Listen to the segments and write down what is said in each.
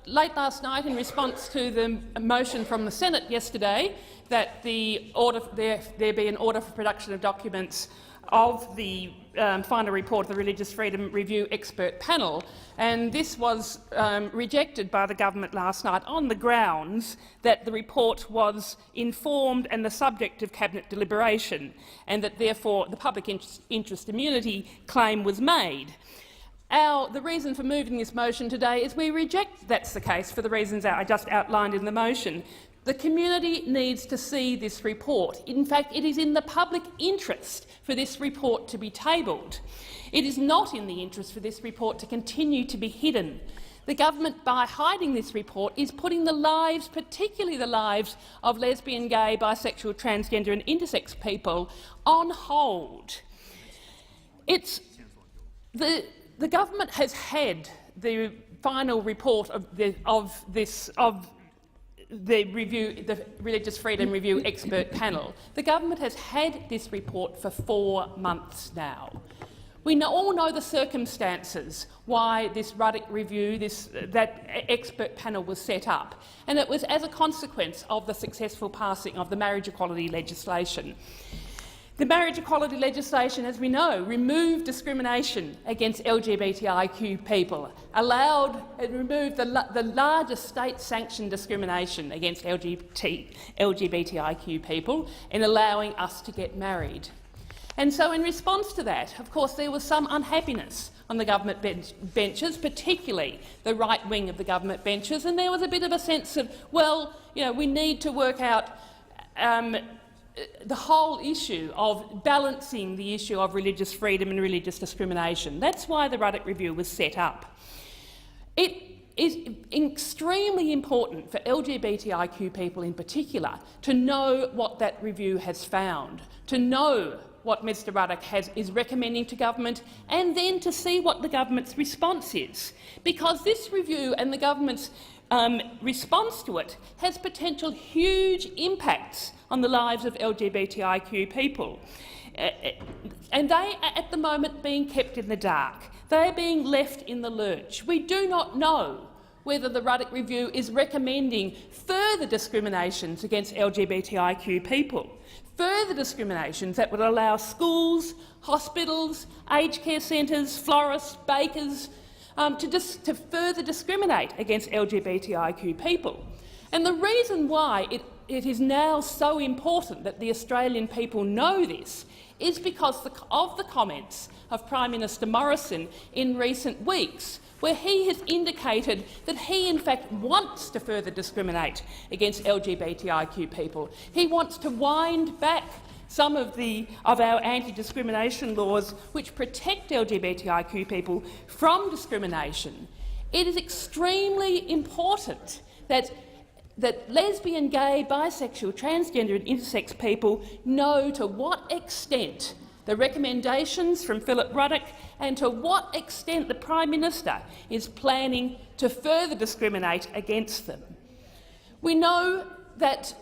late last night, in response to the motion from the Senate yesterday that there be an order for production of documents of the final report of the Religious Freedom Review expert panel, and this was rejected by the government last night on the grounds that the report was informed and the subject of cabinet deliberation, and that therefore the public interest immunity claim was made. The reason for moving this motion today is we reject that's the case for the reasons I just outlined in the motion. The community needs to see this report. In fact, it is in the public interest for this report to be tabled. It is not in the interest for this report to continue to be hidden. The government, by hiding this report, is putting the lives, particularly the lives of lesbian, gay, bisexual, transgender and intersex people, on hold. The government has had the final report of the Religious Freedom Review expert panel. The government has had this report for 4 months now. We all know the circumstances why this Ruddock review, that expert panel was set up, and it was as a consequence of the successful passing of the marriage equality legislation. The marriage equality legislation, as we know, removed discrimination against LGBTIQ people, removed the largest state-sanctioned discrimination against LGBTIQ people in allowing us to get married. And so in response to that, of course, there was some unhappiness on the government benches, particularly the right wing of the government benches, and there was a bit of a sense of, well, we need to work out the whole issue of balancing the issue of religious freedom and religious discrimination. That's why the Ruddock Review was set up. It is extremely important for LGBTIQ people in particular to know what that review has found, to know what Mr Ruddock is recommending to government, and then to see what the government's response is. Because this review and the government's response to it has potential huge impacts on the lives of LGBTIQ people. And they are at the moment being kept in the dark. They are being left in the lurch. We do not know whether the Ruddock Review is recommending further discriminations against LGBTIQ people, further discriminations that would allow schools, hospitals, aged care centres, florists, bakers to further discriminate against LGBTIQ people. And the reason why it is now so important that the Australian people know this is because of the comments of Prime Minister Morrison in recent weeks, where he has indicated that he in fact wants to further discriminate against LGBTIQ people. He wants to wind back some of our anti-discrimination laws which protect LGBTIQ people from discrimination. It is extremely important that lesbian, gay, bisexual, transgender and intersex people know to what extent the recommendations from Philip Ruddock and to what extent the Prime Minister is planning to further discriminate against them. We know that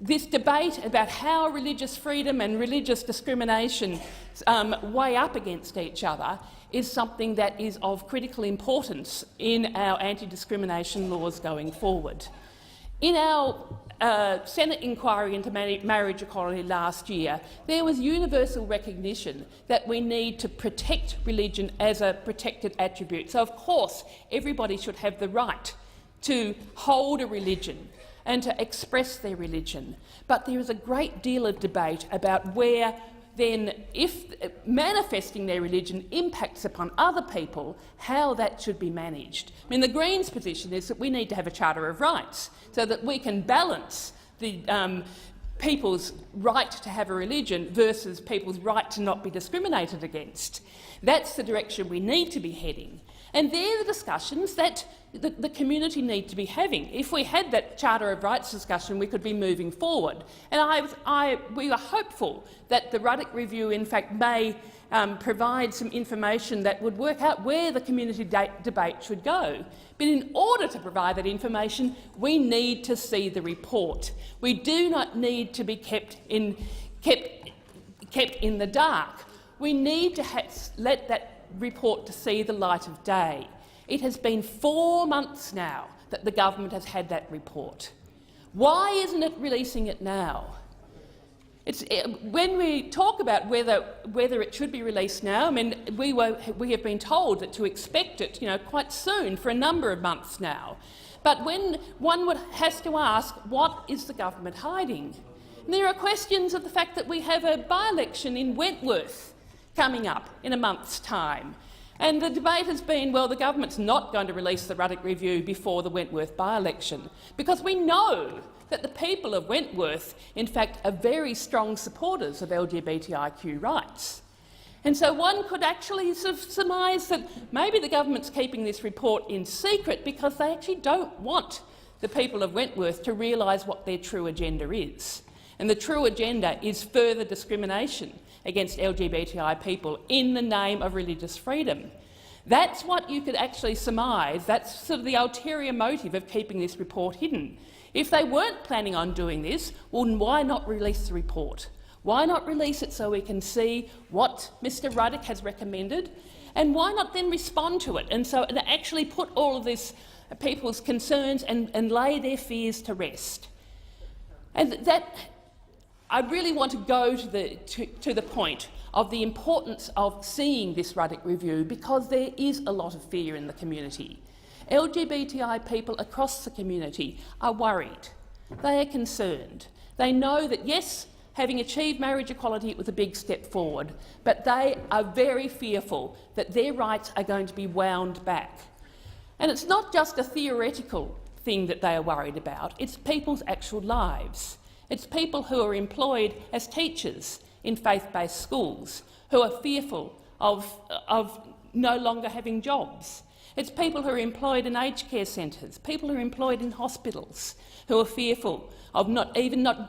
this debate about how religious freedom and religious discrimination weigh up against each other is something that is of critical importance in our anti-discrimination laws going forward. In our Senate inquiry into marriage equality last year, there was universal recognition that we need to protect religion as a protected attribute. So, of course, everybody should have the right to hold a religion and to express their religion. But there is a great deal of debate about where then, if manifesting their religion impacts upon other people, how that should be managed. I mean, the Greens' position is that we need to have a Charter of Rights so that we can balance the people's right to have a religion versus people's right to not be discriminated against. That's the direction we need to be heading. And they're the discussions that the community need to be having. If we had that Charter of Rights discussion, we could be moving forward. And we are hopeful that the Ruddock Review, in fact, may provide some information that would work out where the community debate should go. But in order to provide that information, we need to see the report. We do not need to be kept in the dark. We need to let that report to see the light of day. It has been 4 months now that the government has had that report. Why isn't it releasing it now? When we talk about whether it should be released now, I mean, we have been told that to expect it, quite soon, for a number of months now. But when one has to ask, what is the government hiding? And there are questions of the fact that we have a by-election in Wentworth coming up in a month's time. And the debate has been, well, the government's not going to release the Ruddock Review before the Wentworth by-election, because we know that the people of Wentworth, in fact, are very strong supporters of LGBTIQ rights. And so one could actually sort of surmise that maybe the government's keeping this report in secret because they actually don't want the people of Wentworth to realise what their true agenda is. And the true agenda is further discrimination against LGBTI people in the name of religious freedom. That's what you could actually surmise. That's sort of the ulterior motive of keeping this report hidden. If they weren't planning on doing this, well, why not release the report? Why not release it so we can see what Mr Ruddock has recommended? And why not then respond to it and actually put all of this people's concerns and lay their fears to rest? And that, I really want to go to the point of the importance of seeing this Ruddock Review, because there is a lot of fear in the community. LGBTI people across the community are worried. They are concerned. They know that, yes, having achieved marriage equality, it was a big step forward, but they are very fearful that their rights are going to be wound back. And it's not just a theoretical thing that they are worried about, it's people's actual lives. It's people who are employed as teachers in faith-based schools who are fearful of no longer having jobs. It's people who are employed in aged care centres, people who are employed in hospitals who are fearful of not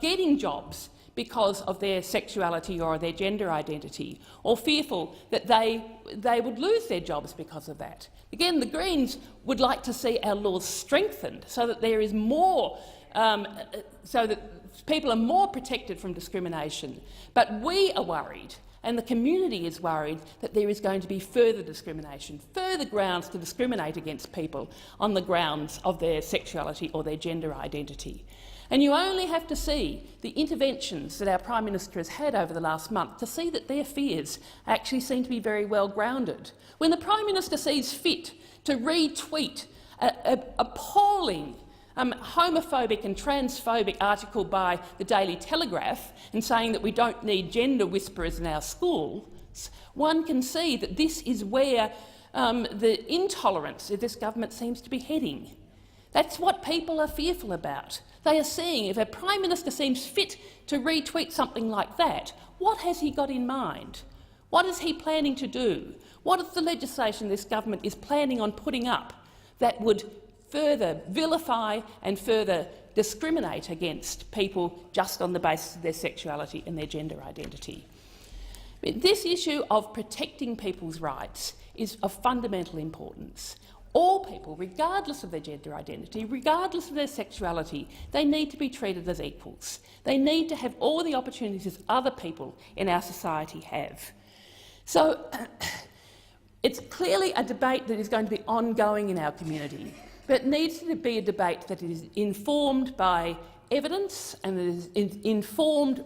getting jobs because of their sexuality or their gender identity, or fearful that they would lose their jobs because of that. Again, the Greens would like to see our laws strengthened so that there is more, so that people are more protected from discrimination. But we are worried, and the community is worried, that there is going to be further discrimination, further grounds to discriminate against people on the grounds of their sexuality or their gender identity. And you only have to see the interventions that our Prime Minister has had over the last month to see that their fears actually seem to be very well grounded. When the Prime Minister sees fit to retweet an appalling homophobic and transphobic article by the Daily Telegraph and saying that we don't need gender whisperers in our schools, one can see that this is where the intolerance of this government seems to be heading. That's what people are fearful about. They are seeing, if a Prime Minister seems fit to retweet something like that, what has he got in mind? What is he planning to do? What is the legislation this government is planning on putting up that would further vilify and further discriminate against people just on the basis of their sexuality and their gender identity? This issue of protecting people's rights is of fundamental importance. All people, regardless of their gender identity, regardless of their sexuality, they need to be treated as equals. They need to have all the opportunities other people in our society have. So it's clearly a debate that is going to be ongoing in our community, but it needs to be a debate that is informed by evidence and is informed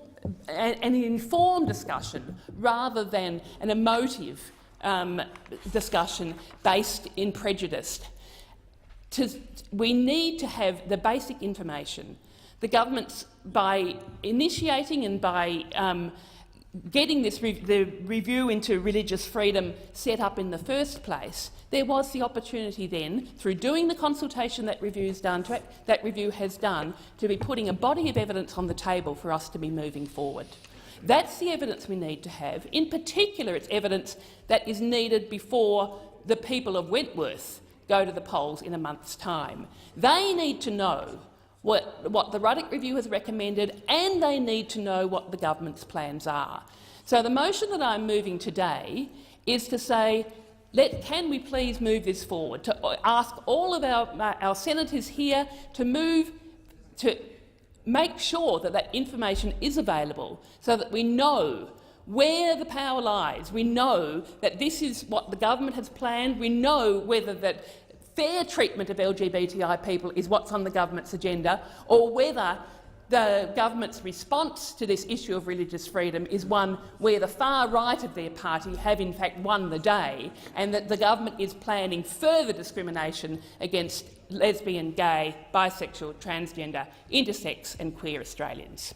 an informed discussion rather than an emotive discussion based in prejudice. We need to have the basic information. The government's, by initiating and by getting the review into religious freedom set up in the first place, there was the opportunity then, through doing the consultation that review has done, to be putting a body of evidence on the table for us to be moving forward. That's the evidence we need to have. In particular, it's evidence that is needed before the people of Wentworth go to the polls in a month's time. They need to know what the Ruddock Review has recommended, and they need to know what the government's plans are. So the motion that I'm moving today is to say, can we please move this forward, to ask all of our senators here to move to make sure that that information is available so that we know where the power lies. We know that this is what the government has planned. We know whether that fair treatment of LGBTI people is what's on the government's agenda, or whether the government's response to this issue of religious freedom is one where the far right of their party have in fact won the day, and that the government is planning further discrimination against lesbian, gay, bisexual, transgender, intersex and queer Australians.